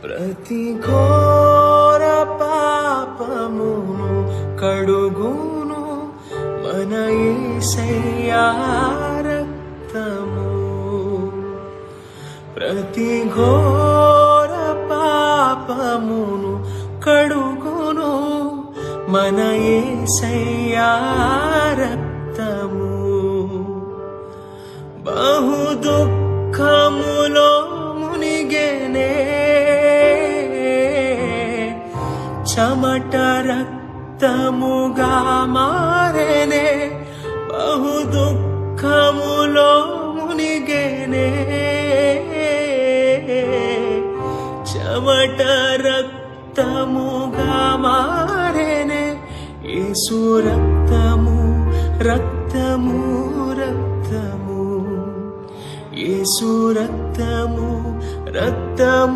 ప్రతి ఘోర పాపమును కడుగును మన యేసయ్యా రక్తము. ప్రతి ఘోర పాపమును కడుగును మన యేసయ్యా రక్తము. బహు దుఃఖములో మునిగెనే చెమట రక్తముగా మారెనే. బహు దుఃఖములో మునిగెనే చెమట రక్తముగా మారెనే. యేసు రక్తము రక్తము రక్తము, యేసు రక్తము రక్తము.